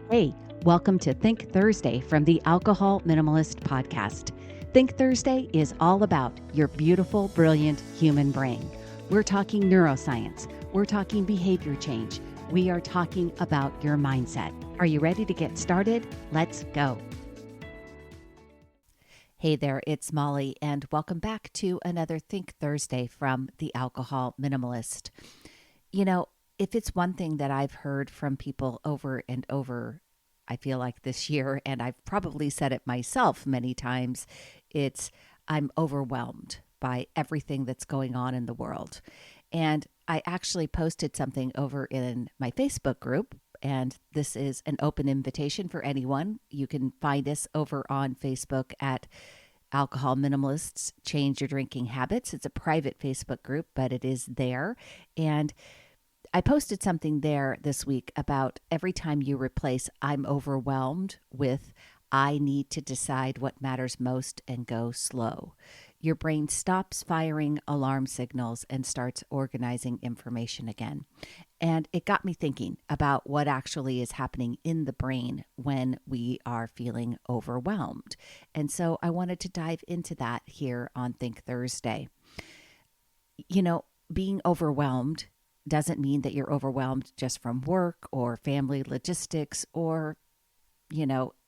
Hey, welcome to Think Thursday from the Alcohol Minimalist Podcast. Think Thursday is all about your beautiful, brilliant human brain. We're talking neuroscience. We're talking behavior change. We are talking about your mindset. Are you ready to get started? Let's go. Hey there, it's Molly, and welcome back to another Think Thursday from the Alcohol Minimalist. You know, if it's one thing that I've heard from people over and over, I feel like this year, and I've probably said it myself many times, it's I'm overwhelmed by everything that's going on in the world. And I actually posted something over in my Facebook group, and this is an open invitation for anyone. You can find us over on Facebook at Alcohol Minimalists Change Your Drinking Habits. It's a private Facebook group, but it is there. And I posted something there this week about every time you replace I'm overwhelmed with I need to decide what matters most and go slow, your brain stops firing alarm signals and starts organizing information again. And it got me thinking about what actually is happening in the brain when we are feeling overwhelmed. And so I wanted to dive into that here on Think Thursday. You know, being overwhelmed doesn't mean that you're overwhelmed just from work or family logistics or,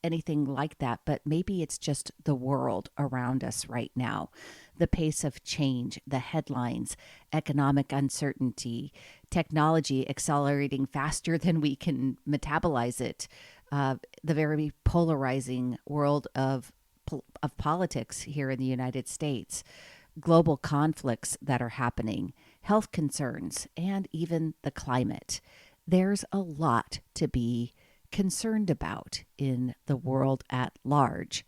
anything like that. But maybe it's just the world around us right now. The pace of change, the headlines, economic uncertainty, technology accelerating faster than we can metabolize it, the very polarizing world of politics here in the United States, global conflicts that are happening, health concerns, and even the climate. There's a lot to be concerned about in the world at large.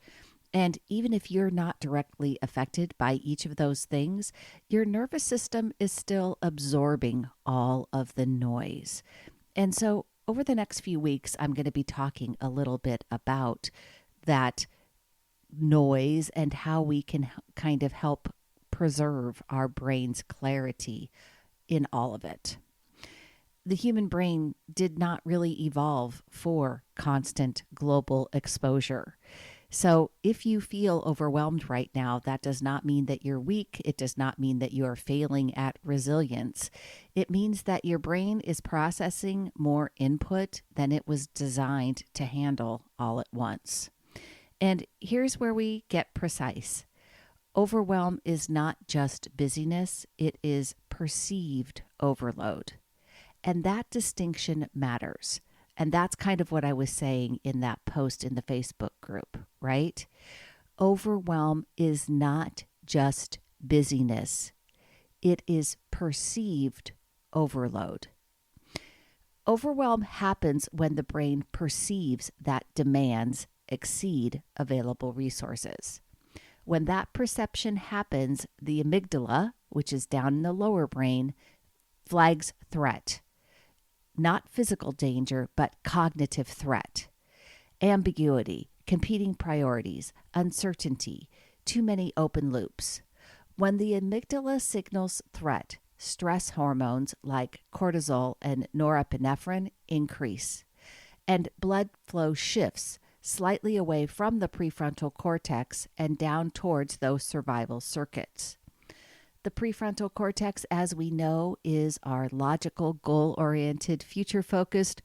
And even if you're not directly affected by each of those things, your nervous system is still absorbing all of the noise. And so over the next few weeks, I'm going to be talking a little bit about that noise and how we can kind of help preserve our brain's clarity in all of it. The human brain did not really evolve for constant global exposure. So if you feel overwhelmed right now, that does not mean that you're weak. It does not mean that you are failing at resilience. It means that your brain is processing more input than it was designed to handle all at once. And here's where we get precise. Overwhelm is not just busyness, it is perceived overload. And that distinction matters. And that's kind of what I was saying in that post in the Facebook group, right? Overwhelm is not just busyness, it is perceived overload. Overwhelm happens when the brain perceives that demands exceed available resources. When that perception happens, the amygdala, which is down in the lower brain, flags threat. Not physical danger, but cognitive threat. Ambiguity, competing priorities, uncertainty, too many open loops. When the amygdala signals threat, stress hormones like cortisol and norepinephrine increase, and blood flow shifts slightly away from the prefrontal cortex and down towards those survival circuits. The prefrontal cortex, as we know, is our logical, goal-oriented, future-focused,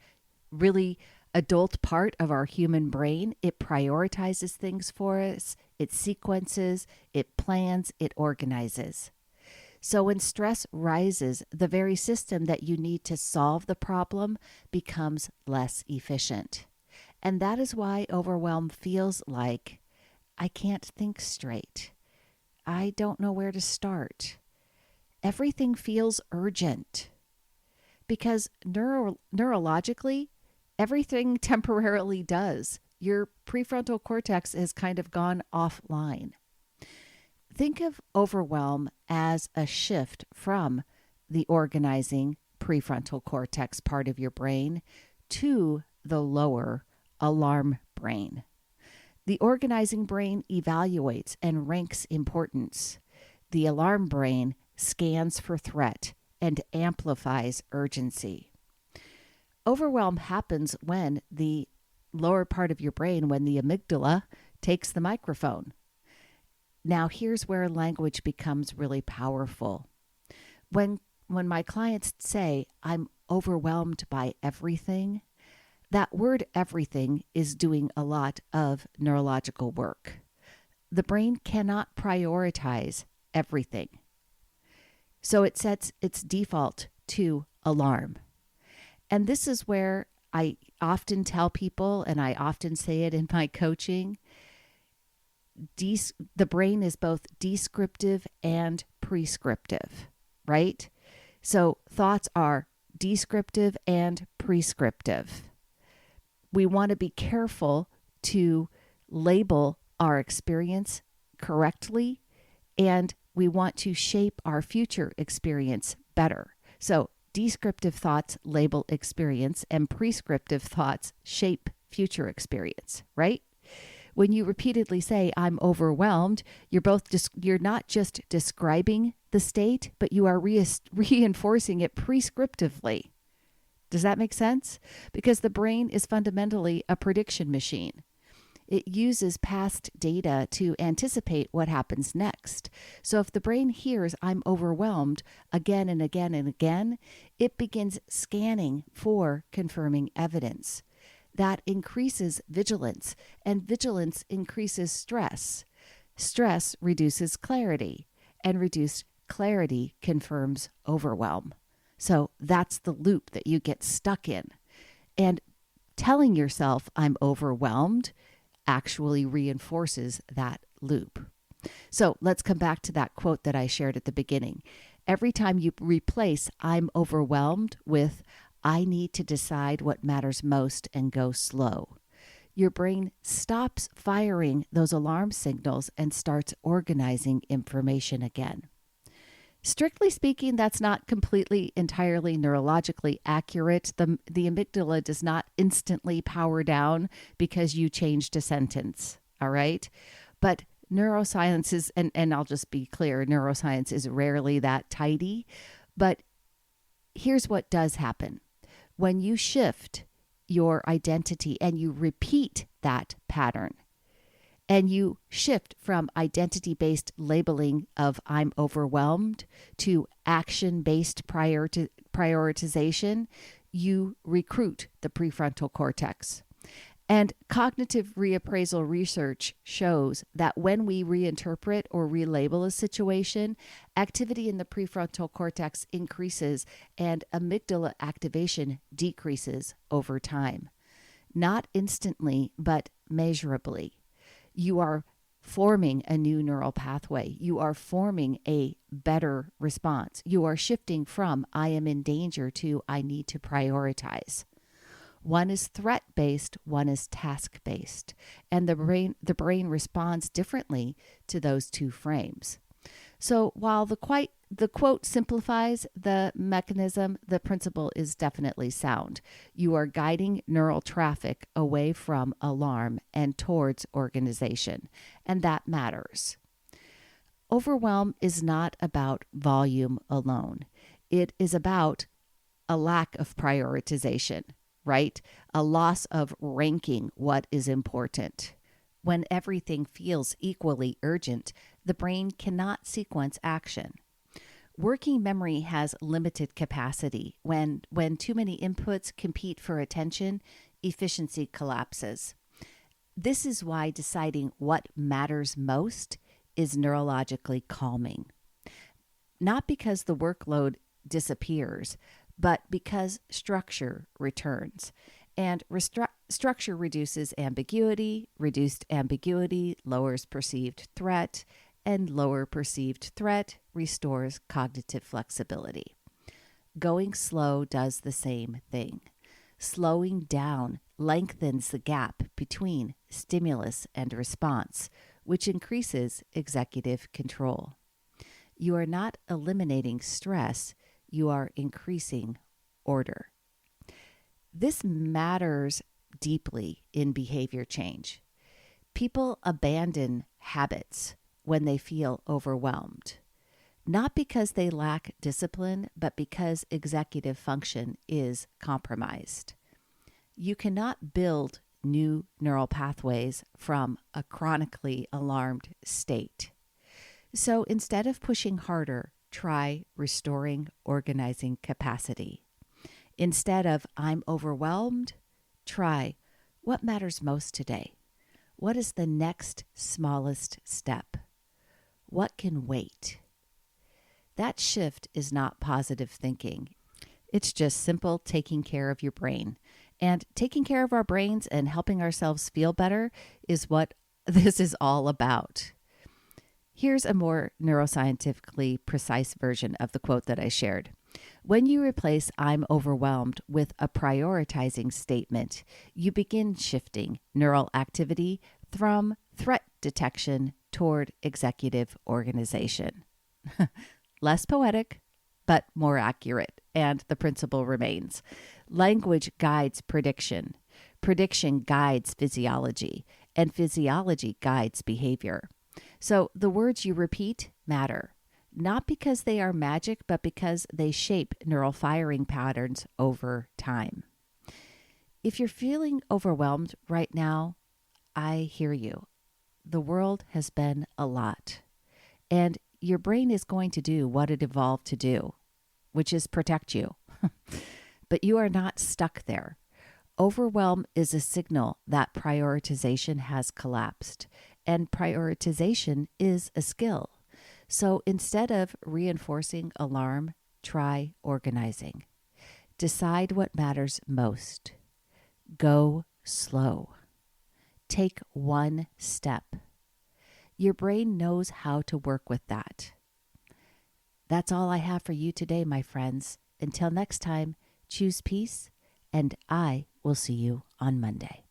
really adult part of our human brain. It prioritizes things for us, it sequences, it plans, it organizes. So when stress rises, the very system that you need to solve the problem becomes less efficient. And that is why overwhelm feels like, I can't think straight. I don't know where to start. Everything feels urgent. Because neurologically, everything temporarily does. Your prefrontal cortex has kind of gone offline. Think of overwhelm as a shift from the organizing prefrontal cortex part of your brain to the lower alarm brain. The organizing brain evaluates and ranks importance. The alarm brain scans for threat and amplifies urgency. Overwhelm happens when the lower part of your brain when the amygdala takes the microphone. Now, here's where language becomes really powerful. When my clients say, I'm overwhelmed by everything, that word everything is doing a lot of neurological work. The brain cannot prioritize everything. So it sets its default to alarm. And this is where I often tell people, and I often say it in my coaching, the brain is both descriptive and prescriptive, right? So thoughts are descriptive and prescriptive. We want to be careful to label our experience correctly, and we want to shape our future experience better. So descriptive thoughts label experience, and prescriptive thoughts shape future experience, right? When you repeatedly say, I'm overwhelmed, you're not just describing the state, but you are reinforcing it prescriptively. Does that make sense? Because the brain is fundamentally a prediction machine. It uses past data to anticipate what happens next. So if the brain hears, I'm overwhelmed, again and again and again, it begins scanning for confirming evidence. That increases vigilance, and vigilance increases stress. Stress reduces clarity, and reduced clarity confirms overwhelm. So that's the loop that you get stuck in. And telling yourself, I'm overwhelmed, actually reinforces that loop. So let's come back to that quote that I shared at the beginning. Every time you replace I'm overwhelmed with I need to decide what matters most and go slow, your brain stops firing those alarm signals and starts organizing information again. Strictly speaking, that's not completely, entirely neurologically accurate. The amygdala does not instantly power down because you changed a sentence, all right? But neuroscience is, and I'll just be clear, neuroscience is rarely that tidy. But here's what does happen. When you shift your identity and you repeat that pattern, and you shift from identity-based labeling of I'm overwhelmed to action-based prioritization, you recruit the prefrontal cortex. And cognitive reappraisal research shows that when we reinterpret or relabel a situation, activity in the prefrontal cortex increases and amygdala activation decreases over time. Not instantly, but measurably. You are forming a new neural pathway. You are forming a better response. You are shifting from I am in danger to I need to prioritize. One is threat-based, one is task-based, and the brain responds differently to those two frames. So while the quote simplifies the mechanism, the principle is definitely sound. You are guiding neural traffic away from alarm and towards organization, and that matters. Overwhelm is not about volume alone. It is about a lack of prioritization, right? A loss of ranking what is important. When everything feels equally urgent, the brain cannot sequence action. Working memory has limited capacity. When too many inputs compete for attention, efficiency collapses. This is why deciding what matters most is neurologically calming. Not because the workload disappears, but because structure returns. And structure reduces ambiguity. Reduced ambiguity lowers perceived threat, and lower perceived threat restores cognitive flexibility. Going slow does the same thing. Slowing down lengthens the gap between stimulus and response, which increases executive control. You are not eliminating stress, you are increasing order. This matters deeply in behavior change. People abandon habits when they feel overwhelmed, not because they lack discipline, but because executive function is compromised. You cannot build new neural pathways from a chronically alarmed state. So instead of pushing harder, try restoring organizing capacity. Instead of I'm overwhelmed, try what matters most today. What is the next smallest step? What can wait? That shift is not positive thinking. It's just simple taking care of your brain. And taking care of our brains and helping ourselves feel better is what this is all about. Here's a more neuroscientifically precise version of the quote that I shared. When you replace I'm overwhelmed with a prioritizing statement, you begin shifting neural activity from threat detection toward executive organization. Less poetic, but more accurate, and the principle remains. Language guides prediction. Prediction guides physiology, and physiology guides behavior. So the words you repeat matter, not because they are magic, but because they shape neural firing patterns over time. If you're feeling overwhelmed right now, I hear you. The world has been a lot, and your brain is going to do what it evolved to do, which is protect you. But you are not stuck there. Overwhelm is a signal that prioritization has collapsed, and prioritization is a skill. So instead of reinforcing alarm, try organizing. Decide what matters most. Go slow. Take one step. Your brain knows how to work with that. That's all I have for you today, my friends. Until next time, choose peace, and I will see you on Monday.